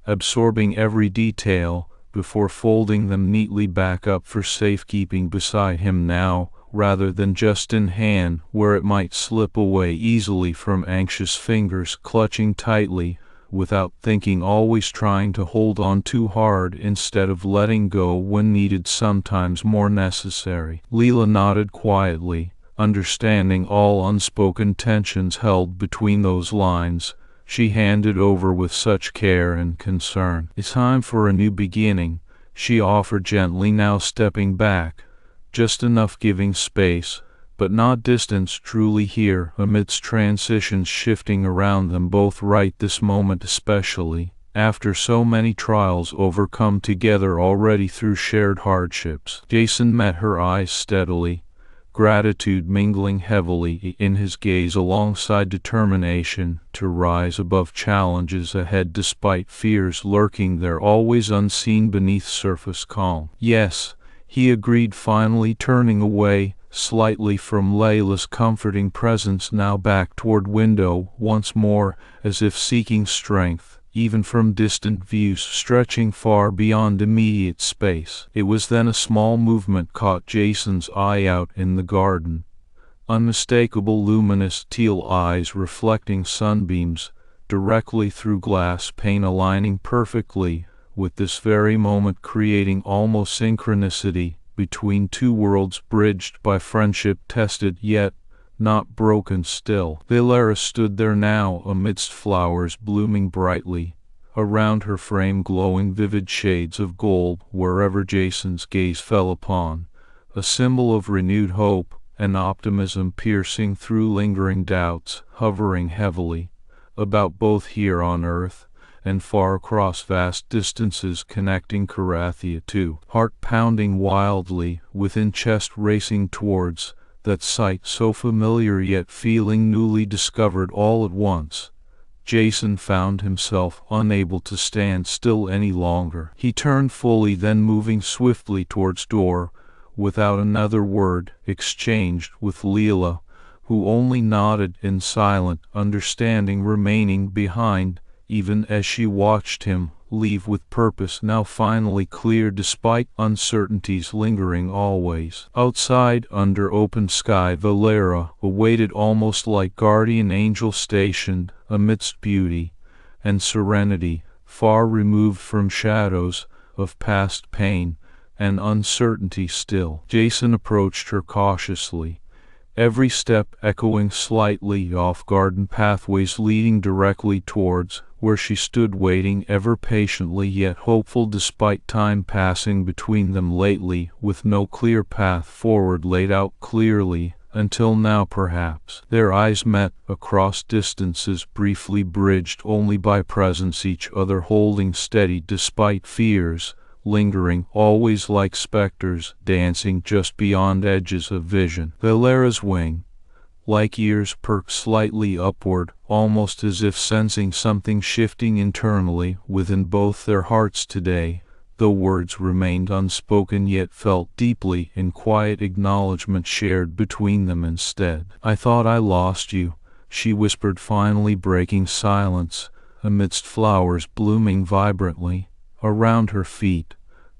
absorbing every detail before folding them neatly back up for safekeeping beside him now, rather than just in hand where it might slip away easily from anxious fingers clutching tightly without thinking, always trying to hold on too hard instead of letting go when needed, sometimes more necessary. Leila nodded quietly, understanding all unspoken tensions held between those lines she handed over with such care and concern. "It's time for a new beginning," she offered gently, now stepping back, just enough giving space, but not distance, truly here, amidst transitions shifting around them both right this moment, especially after so many trials overcome together already through shared hardships. Jason met her eyes steadily, gratitude mingling heavily in his gaze alongside determination to rise above challenges ahead despite fears lurking there always unseen beneath surface calm. "Yes," he agreed, finally turning away slightly from Leila's comforting presence, now back toward window once more, as if seeking strength even from distant views stretching far beyond immediate space. It was then a small movement caught Jason's eye out in the garden. Unmistakable luminous teal eyes reflecting sunbeams directly through glass pane, aligning perfectly with this very moment, creating almost synchronicity between two worlds bridged by friendship, tested yet not broken still. Veylara stood there now amidst flowers blooming brightly around her frame, glowing vivid shades of gold wherever Jason's gaze fell upon, a symbol of renewed hope and optimism piercing through lingering doubts, hovering heavily about both here on Earth and far across vast distances, connecting Kir'Thaan to heart pounding wildly within, chest racing towards that sight so familiar yet feeling newly discovered all at once. Jason found himself unable to stand still any longer. He turned fully, then moving swiftly towards door, without another word exchanged with Leila, who only nodded in silent understanding, remaining behind even as she watched him leave with purpose now finally clear despite uncertainties lingering always. Outside, under open sky, Veylara awaited almost like guardian angel stationed amidst beauty and serenity, far removed from shadows of past pain and uncertainty still. Jason approached her cautiously, every step echoing slightly off garden pathways leading directly towards where she stood waiting, ever patiently yet hopeful despite time passing between them lately, with no clear path forward laid out clearly until now. Perhaps their eyes met across distances briefly bridged only by presence, each other holding steady despite fears lingering, always like specters dancing just beyond edges of vision. Veylara's wing, like ears, perked slightly upward, almost as if sensing something shifting internally within both their hearts today, though words remained unspoken yet felt deeply in quiet acknowledgment shared between them instead. "I thought I lost you," she whispered, finally breaking silence amidst flowers blooming vibrantly around her feet,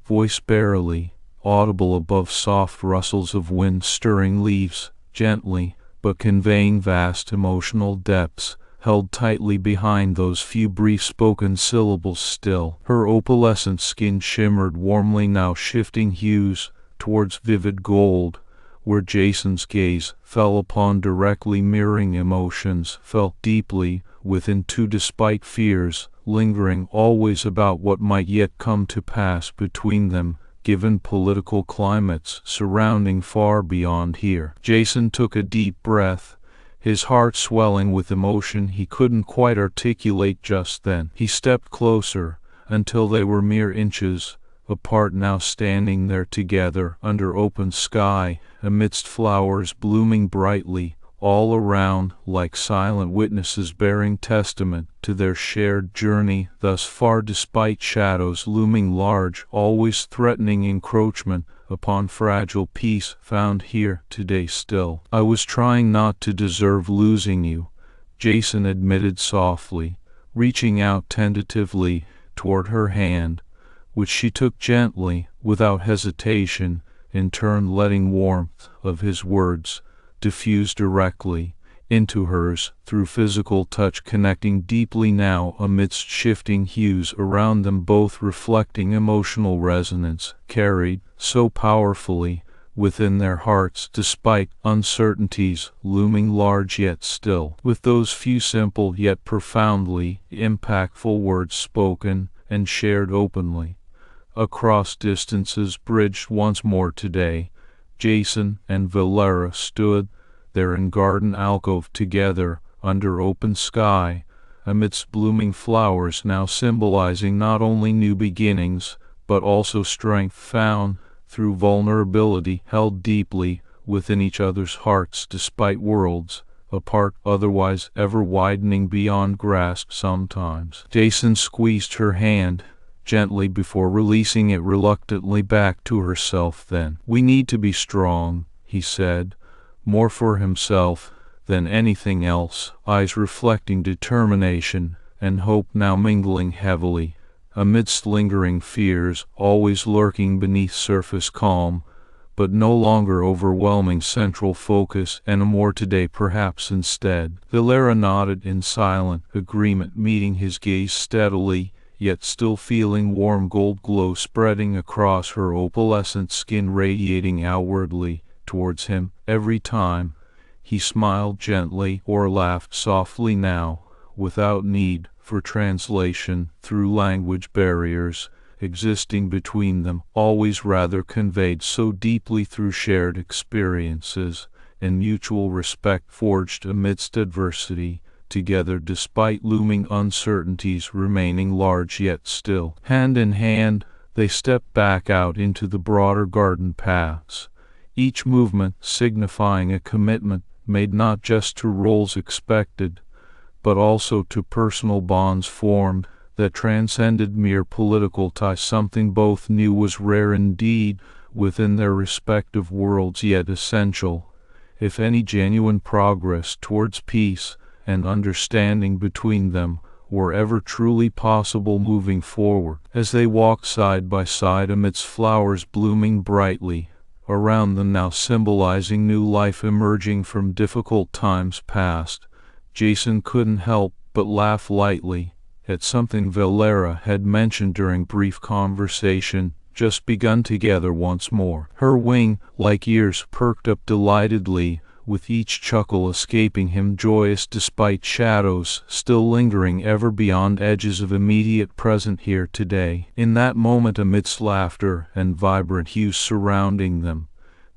voice barely audible above soft rustles of wind stirring leaves, gently but conveying vast emotional depths, held tightly behind those few brief spoken syllables. Still, her opalescent skin shimmered warmly now, shifting hues towards vivid gold, where Jason's gaze fell upon directly mirroring emotions felt deeply within too, despite fears lingering always about what might yet come to pass between them, given political climates surrounding far beyond here. Jason took a deep breath, his heart swelling with emotion he couldn't quite articulate just then. He stepped closer until they were mere inches apart, now standing there together under open sky, amidst flowers blooming brightly all around, like silent witnesses bearing testament to their shared journey thus far, despite shadows looming large, always threatening encroachment upon fragile peace found here today. Still, "I was trying not to deserve losing you," Jason admitted softly, reaching out tentatively toward her hand, which she took gently, without hesitation, in turn letting warmth of his words diffuse directly into hers through physical touch, connecting deeply now amidst shifting hues around them, both reflecting emotional resonance carried so powerfully within their hearts despite uncertainties looming large. Yet still, with those few simple yet profoundly impactful words spoken and shared openly across distances bridged once more today, Jason and Veylara stood there in garden alcove together under open sky, amidst blooming flowers now symbolizing not only new beginnings but also strength found through vulnerability, held deeply within each other's hearts despite worlds apart, otherwise ever widening beyond grasp. Sometimes Jason squeezed her hand gently before releasing it reluctantly back to herself. "Then we need to be strong," he said, more for himself than anything else, eyes reflecting determination and hope now mingling heavily amidst lingering fears always lurking beneath surface calm, but no longer overwhelming central focus and more today perhaps instead. Veylara nodded in silent agreement, meeting his gaze steadily, yet still feeling warm gold glow spreading across her opalescent skin, radiating outwardly towards him every time he smiled gently or laughed softly, now without need for translation through language barriers existing between them, always rather conveyed so deeply through shared experiences and mutual respect forged amidst adversity together despite looming uncertainties remaining large. Yet still, hand in hand, they stepped back out into the broader garden paths, each movement signifying a commitment made not just to roles expected, but also to personal bonds formed that transcended mere political ties. Something both knew was rare indeed within their respective worlds, yet essential if any genuine progress towards peace and understanding between them were ever truly possible moving forward. As they walked side by side amidst flowers blooming brightly around them, now symbolizing new life emerging from difficult times past, Jason couldn't help but laugh lightly at something Veylara had mentioned during brief conversation just begun together once more. Her wing, like ears, perked up delightedly with each chuckle escaping him joyous despite shadows still lingering ever beyond edges of immediate present here today. In that moment, amidst laughter and vibrant hues surrounding them,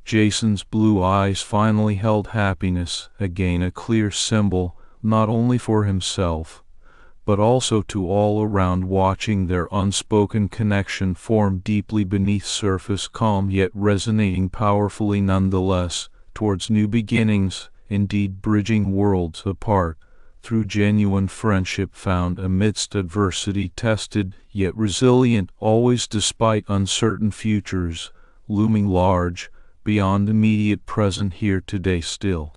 Jason's blue eyes finally held happiness, again a clear symbol not only for himself, but also to all around, watching their unspoken connection form deeply beneath surface calm yet resonating powerfully nonetheless, towards new beginnings, indeed bridging worlds apart, through genuine friendship found amidst adversity, tested yet resilient always despite uncertain futures, looming large, beyond immediate present here today still.